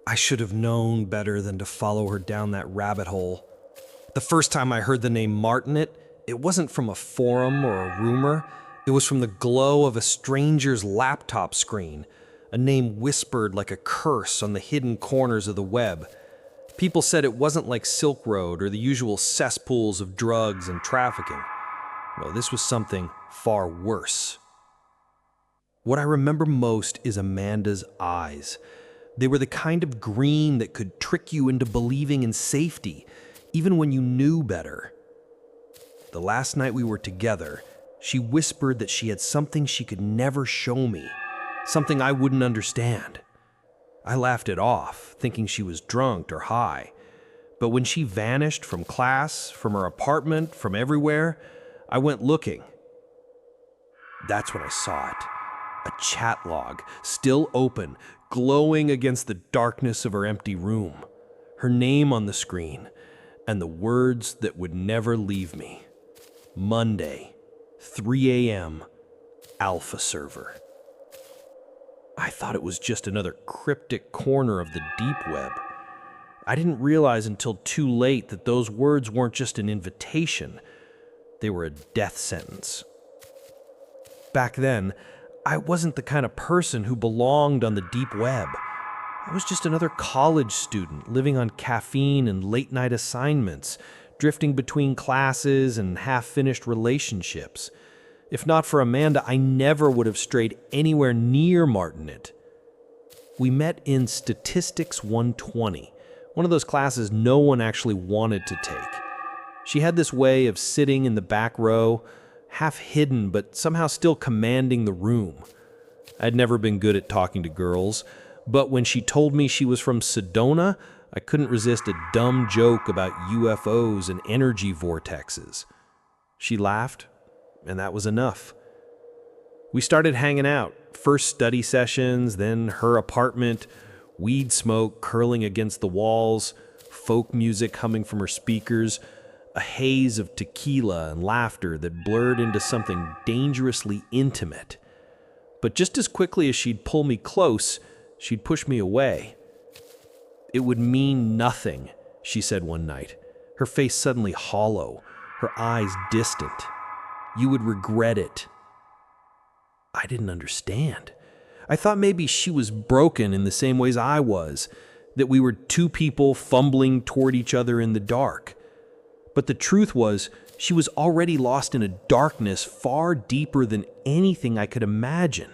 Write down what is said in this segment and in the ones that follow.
I should have known better than to follow her down that rabbit hole. The first time I heard the name Martinet, it wasn't from a forum or a rumor. It was from the glow of a stranger's laptop screen, a name whispered like a curse on the hidden corners of the web. People said it wasn't like Silk Road or the usual cesspools of drugs and trafficking. No, this was something far worse. What I remember most is Amanda's eyes. They were the kind of green that could trick you into believing in safety, even when you knew better. The last night we were together, she whispered that she had something she could never show me, something I wouldn't understand. I laughed it off, thinking she was drunk or high. But when she vanished from class, from her apartment, from everywhere, I went looking. That's when I saw it. A chat log, still open, glowing against the darkness of her empty room. Her name on the screen, and the words that would never leave me. Monday, 3 a.m., Alpha Server. I thought it was just another cryptic corner of the deep web. I didn't realize until too late that those words weren't just an invitation. They were a death sentence. Back then, I wasn't the kind of person who belonged on the deep web. I was just another college student living on caffeine and late-night assignments, drifting between classes and half-finished relationships. If not for Amanda, I never would have strayed anywhere near Martinet. We met in Statistics 120, one of those classes no one actually wanted to take. She had this way of sitting in the back row, half hidden but somehow still commanding the room. I'd never been good at talking to girls, but when she told me she was from Sedona, I couldn't resist a dumb joke about UFOs and energy vortexes. She laughed, and that was enough. We started hanging out, first study sessions, then her apartment, weed smoke curling against the walls, folk music humming from her speakers, a haze of tequila and laughter that blurred into something dangerously intimate. But just as quickly as she'd pull me close, she'd push me away. "It would mean nothing," she said one night, her face suddenly hollow, her eyes distant. "You would regret it." I didn't understand. I thought maybe she was broken in the same ways I was, that we were two people fumbling toward each other in the dark. But the truth was, she was already lost in a darkness far deeper than anything I could imagine.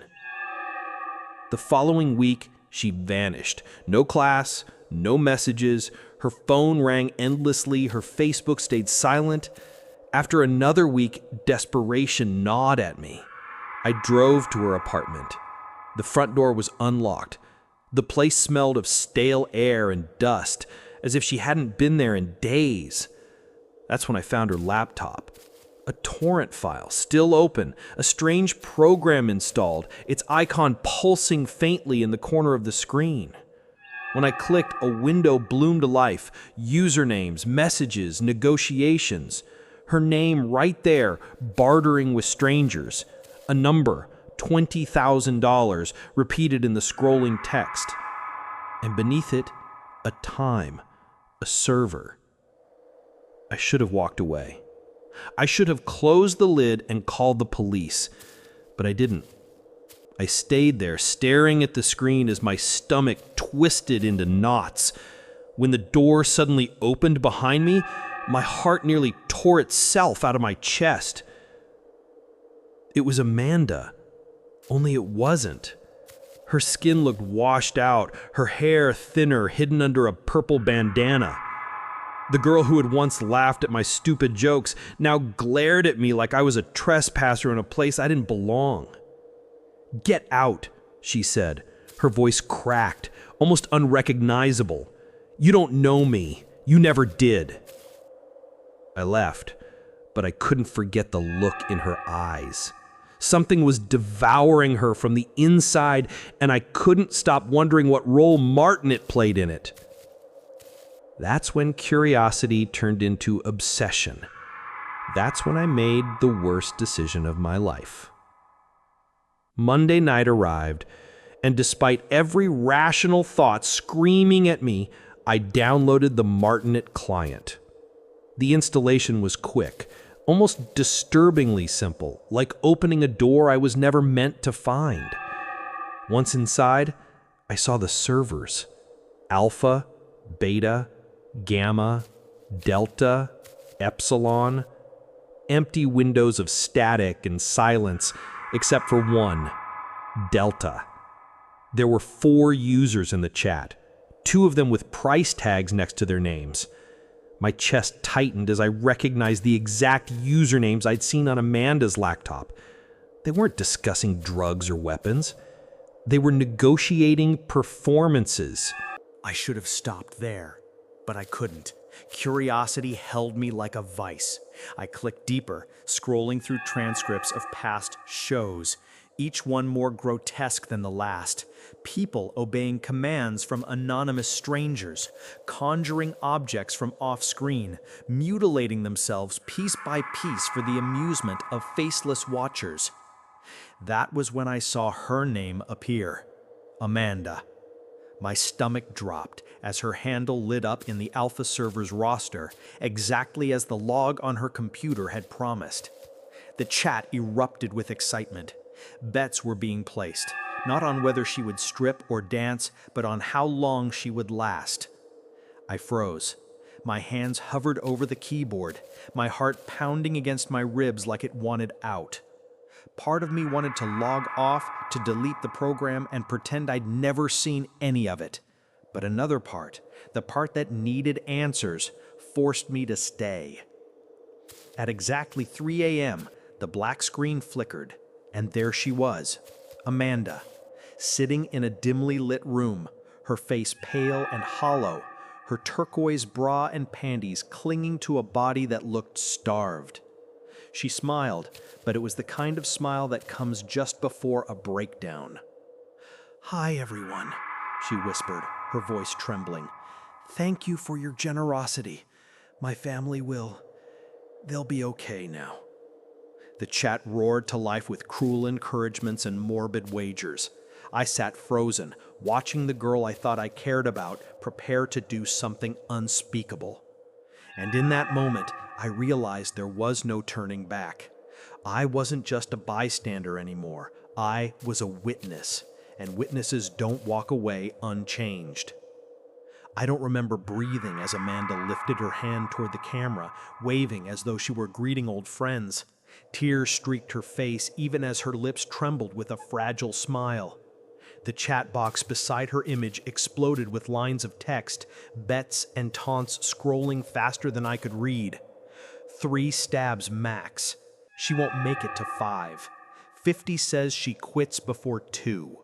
The following week, she vanished. No class, no messages. Her phone rang endlessly. Her Facebook stayed silent. After another week, desperation gnawed at me. I drove to her apartment. The front door was unlocked. The place smelled of stale air and dust, as if she hadn't been there in days. That's when I found her laptop. A torrent file, still open, a strange program installed, its icon pulsing faintly in the corner of the screen. When I clicked, a window bloomed to life, usernames, messages, negotiations. Her name right there, bartering with strangers. A number, $20,000, repeated in the scrolling text. And beneath it, a time, a server. I should have walked away. I should have closed the lid and called the police, but I didn't. I stayed there, staring at the screen as my stomach twisted into knots. When the door suddenly opened behind me, my heart nearly tore itself out of my chest. It was Amanda, only it wasn't. Her skin looked washed out, her hair thinner, hidden under a purple bandana. The girl who had once laughed at my stupid jokes now glared at me like I was a trespasser in a place I didn't belong. "Get out," she said. Her voice cracked, almost unrecognizable. "You don't know me. You never did." I left, but I couldn't forget the look in her eyes. Something was devouring her from the inside, and I couldn't stop wondering what role Martinet played in it. That's when curiosity turned into obsession. That's when I made the worst decision of my life. Monday night arrived, And despite every rational thought screaming at me, I downloaded the Martinet client. The installation was quick, almost disturbingly simple, like opening a door I was never meant to find. Once inside, I saw the servers: Alpha, Beta, Gamma, Delta, Epsilon, empty windows of static and silence, except for one, Delta. There were 4 users in the chat, 2 of them with price tags next to their names. My chest tightened as I recognized the exact usernames I'd seen on Amanda's laptop. They weren't discussing drugs or weapons. They were negotiating performances. I should have stopped there, but I couldn't. Curiosity held me like a vice. I clicked deeper, scrolling through transcripts of past shows, each one more grotesque than the last. People obeying commands from anonymous strangers, conjuring objects from off-screen, mutilating themselves piece by piece for the amusement of faceless watchers. That was when I saw her name appear, Amanda. My stomach dropped as her handle lit up in the Alpha server's roster, exactly as the log on her computer had promised. The chat erupted with excitement. Bets were being placed, not on whether she would strip or dance, but on how long she would last. I froze. My hands hovered over the keyboard, my heart pounding against my ribs like it wanted out. Part of me wanted to log off, to delete the program and pretend I'd never seen any of it. But another part, the part that needed answers, forced me to stay. At exactly 3 a.m., the black screen flickered, and there she was, Amanda, sitting in a dimly lit room, her face pale and hollow, her turquoise bra and panties clinging to a body that looked starved. She smiled, but it was the kind of smile that comes just before a breakdown. "Hi, everyone," she whispered, her voice trembling. "Thank you for your generosity. My family they'll be okay now." The chat roared to life with cruel encouragements and morbid wagers. I sat frozen, watching the girl I thought I cared about prepare to do something unspeakable. And in that moment, I realized there was no turning back. I wasn't just a bystander anymore. I was a witness, and witnesses don't walk away unchanged. I don't remember breathing as Amanda lifted her hand toward the camera, waving as though she were greeting old friends. Tears streaked her face even as her lips trembled with a fragile smile. The chat box beside her image exploded with lines of text, bets and taunts scrolling faster than I could read. 3 stabs max. She won't make it to 5. 50 says she quits before 2.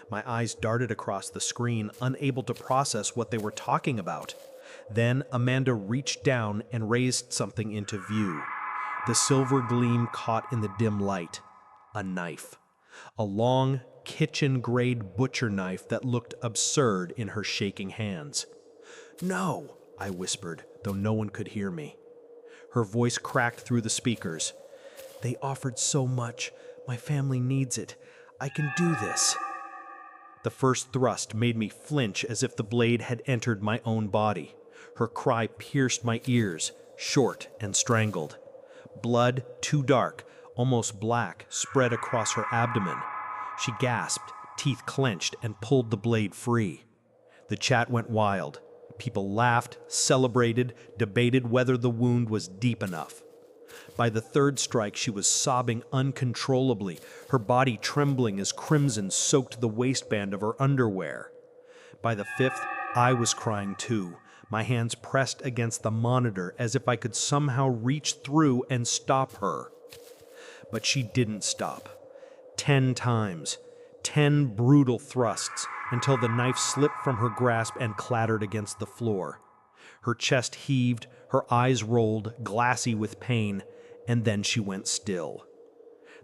My eyes darted across the screen, unable to process what they were talking about. Then Amanda reached down and raised something into view. The silver gleam caught in the dim light. A knife. A long, kitchen-grade butcher knife that looked absurd in her shaking hands. "No," I whispered, though no one could hear me. Her voice cracked through the speakers. "They offered so much. My family needs it. I can do this." The first thrust made me flinch as if the blade had entered my own body. Her cry pierced my ears, short and strangled. Blood, too dark, almost black, spread across her abdomen. She gasped, teeth clenched, and pulled the blade free. The chat went wild. People laughed, celebrated, debated whether the wound was deep enough. By the 3rd strike, she was sobbing uncontrollably, her body trembling as crimson soaked the waistband of her underwear. By the 5th, I was crying too, my hands pressed against the monitor as if I could somehow reach through and stop her. But she didn't stop. 10 times, 10 brutal thrusts, until the knife slipped from her grasp and clattered against the floor. Her chest heaved, her eyes rolled, glassy with pain, and then she went still.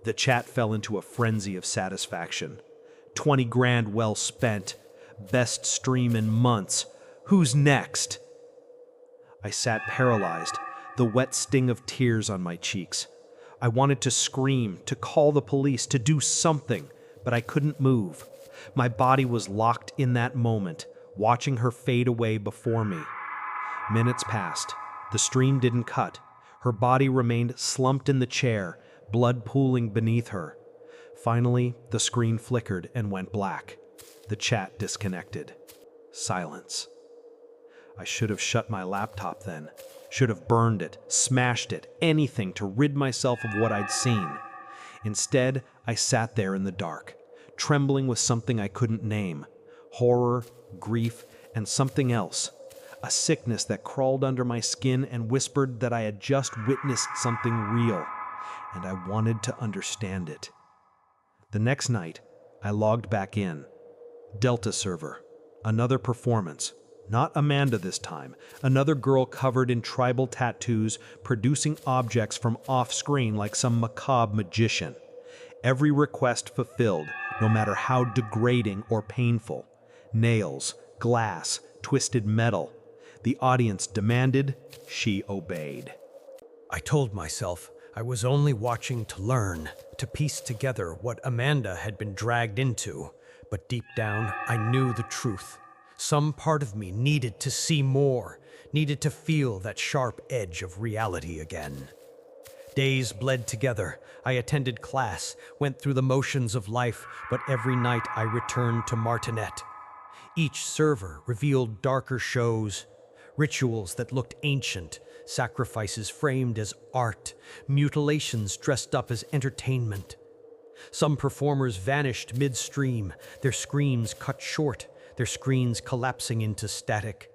The chat fell into a frenzy of satisfaction. 20 grand well spent. Best stream in months. Who's next? I sat paralyzed, the wet sting of tears on my cheeks. I wanted to scream, to call the police, to do something, but I couldn't move. My body was locked in that moment, watching her fade away before me. Minutes passed. The stream didn't cut. Her body remained slumped in the chair, blood pooling beneath her. Finally, the screen flickered and went black. The chat disconnected. Silence. I should have shut my laptop then. Should have burned it, smashed it, anything to rid myself of what I'd seen. Instead, I sat there in the dark, trembling with something I couldn't name. Horror, grief, and something else. A sickness that crawled under my skin and whispered that I had just witnessed something real, and I wanted to understand it. The next night, I logged back in. Delta server. Another performance. Not Amanda this time. Another girl covered in tribal tattoos, producing objects from off-screen like some macabre magician. Every request fulfilled, no matter how degrading or painful. Nails, glass, twisted metal. The audience demanded, she obeyed. I told myself I was only watching to learn, to piece together what Amanda had been dragged into, but deep down I knew the truth. Some part of me needed to see more, needed to feel that sharp edge of reality again. Days bled together. I attended class, went through the motions of life, but every night I returned to Martinet. Each server revealed darker shows, rituals that looked ancient, sacrifices framed as art, mutilations dressed up as entertainment. Some performers vanished midstream, their screams cut short, their screens collapsing into static.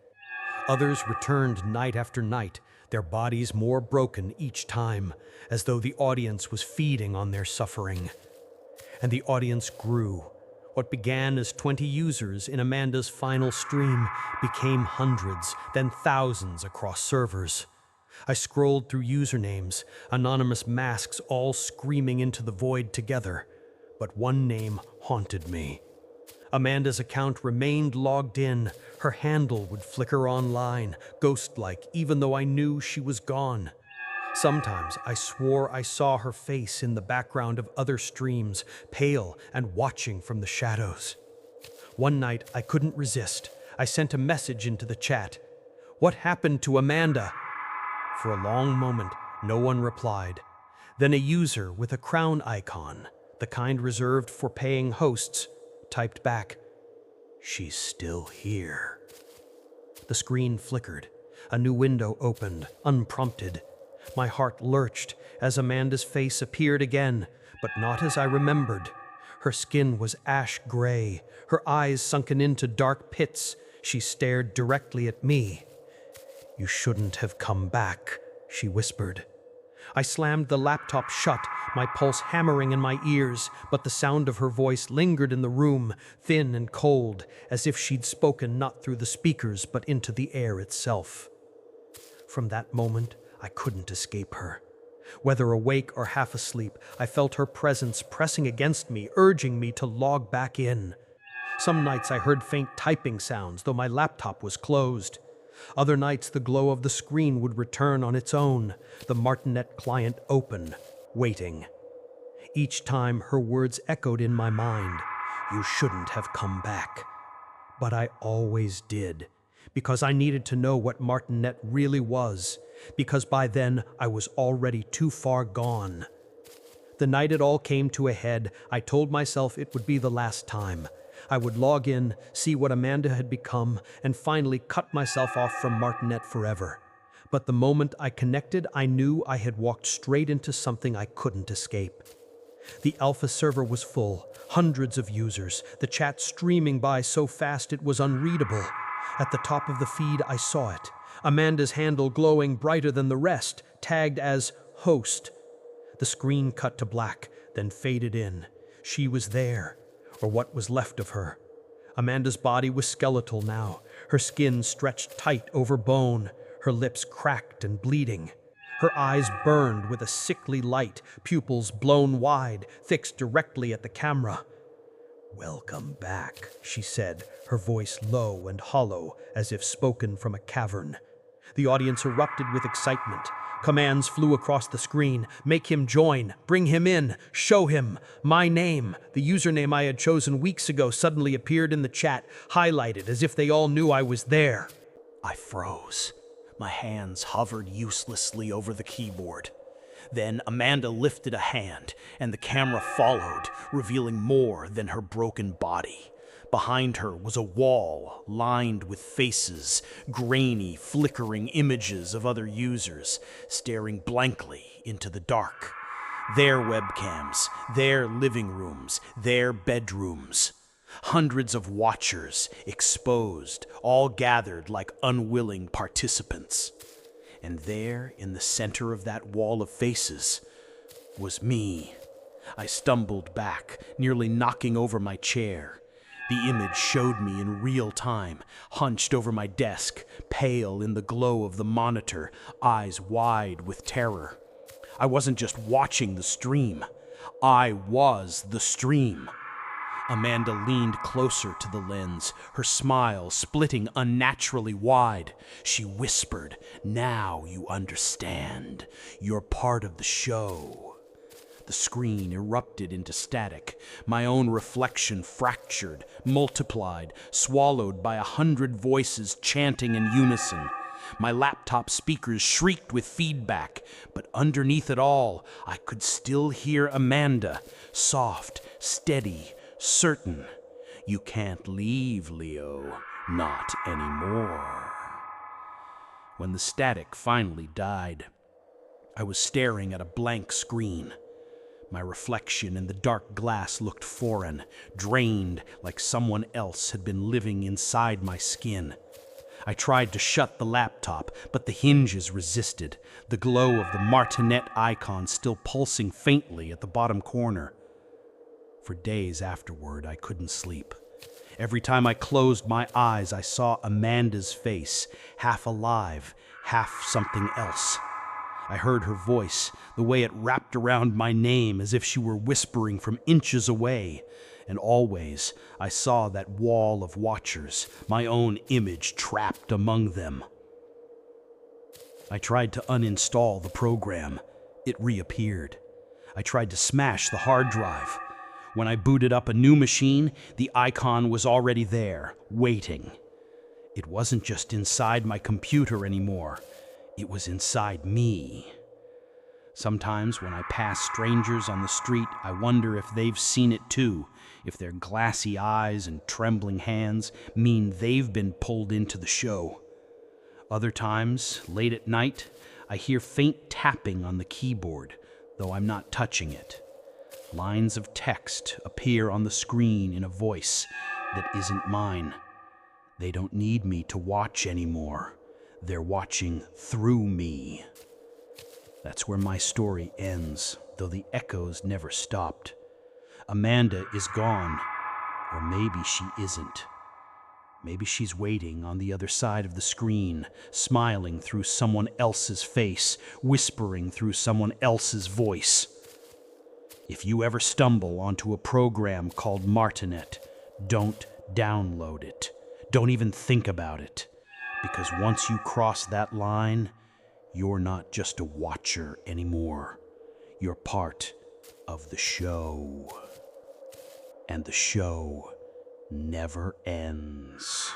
Others returned night after night, their bodies more broken each time, as though the audience was feeding on their suffering. And the audience grew. What began as 20 users in Amanda's final stream became hundreds, then thousands across servers. I scrolled through usernames, anonymous masks all screaming into the void together. But one name haunted me. Amanda's account remained logged in. Her handle would flicker online, ghost-like, even though I knew she was gone. Sometimes I swore I saw her face in the background of other streams, pale and watching from the shadows. One night I couldn't resist. I sent a message into the chat. "What happened to Amanda?" For a long moment, no one replied. Then a user with a crown icon, the kind reserved for paying hosts, typed back, "She's still here." The screen flickered. A new window opened, unprompted. My heart lurched as Amanda's face appeared again, but not as I remembered. Her skin was ash gray, her eyes sunken into dark pits. She stared directly at me. "You shouldn't have come back," she whispered. I slammed the laptop shut, my pulse hammering in my ears, but the sound of her voice lingered in the room, thin and cold, as if she'd spoken not through the speakers but into the air itself. From that moment, I couldn't escape her. Whether awake or half asleep, I felt her presence pressing against me, urging me to log back in. Some nights I heard faint typing sounds, though my laptop was closed. Other nights the glow of the screen would return on its own, the Martinet client open, waiting. Each time her words echoed in my mind, "You shouldn't have come back." But I always did, because I needed to know what Martinet really was, because by then I was already too far gone. The night it all came to a head, I told myself it would be the last time. I would log in, see what Amanda had become, and finally cut myself off from Martinet forever. But the moment I connected, I knew I had walked straight into something I couldn't escape. The alpha server was full, hundreds of users, the chat streaming by so fast it was unreadable. At the top of the feed, I saw it. Amanda's handle glowing brighter than the rest, tagged as host. The screen cut to black, then faded in. She was there, or what was left of her. Amanda's body was skeletal now, her skin stretched tight over bone, her lips cracked and bleeding. Her eyes burned with a sickly light, pupils blown wide, fixed directly at the camera. "Welcome back," she said, her voice low and hollow, as if spoken from a cavern. The audience erupted with excitement. Commands flew across the screen. Make him join. Bring him in. Show him. My name, the username I had chosen weeks ago, suddenly appeared in the chat, highlighted as if they all knew I was there. I froze. My hands hovered uselessly over the keyboard. Then Amanda lifted a hand, and the camera followed, revealing more than her broken body. Behind her was a wall lined with faces, grainy, flickering images of other users, staring blankly into the dark. Their webcams, their living rooms, their bedrooms. Hundreds of watchers, exposed, all gathered like unwilling participants. And there, in the center of that wall of faces, was me. I stumbled back, nearly knocking over my chair. The image showed me in real time, hunched over my desk, pale in the glow of the monitor, eyes wide with terror. I wasn't just watching the stream. I was the stream. Amanda leaned closer to the lens, her smile splitting unnaturally wide. She whispered, "Now you understand. You're part of the show." The screen erupted into static. My own reflection fractured, multiplied, swallowed by 100 voices chanting in unison. My laptop speakers shrieked with feedback, but underneath it all, I could still hear Amanda, soft, steady, certain. "You can't leave, Leo. Not anymore." When the static finally died, I was staring at a blank screen. My reflection in the dark glass looked foreign, drained like someone else had been living inside my skin. I tried to shut the laptop, but the hinges resisted, the glow of the Martinet icon still pulsing faintly at the bottom corner. For days afterward, I couldn't sleep. Every time I closed my eyes, I saw Amanda's face, half alive, half something else. I heard her voice, the way it wrapped around my name as if she were whispering from inches away. And always, I saw that wall of watchers, my own image trapped among them. I tried to uninstall the program. It reappeared. I tried to smash the hard drive. When I booted up a new machine, the icon was already there, waiting. It wasn't just inside my computer anymore. It was inside me. Sometimes when I pass strangers on the street, I wonder if they've seen it too, if their glassy eyes and trembling hands mean they've been pulled into the show. Other times, late at night, I hear faint tapping on the keyboard, though I'm not touching it. Lines of text appear on the screen in a voice that isn't mine. They don't need me to watch anymore. They're watching through me. That's where my story ends, though the echoes never stopped. Amanda is gone, or maybe she isn't. Maybe she's waiting on the other side of the screen, smiling through someone else's face, whispering through someone else's voice. If you ever stumble onto a program called Martinet, don't download it. Don't even think about it. Because once you cross that line, you're not just a watcher anymore. You're part of the show. And the show never ends.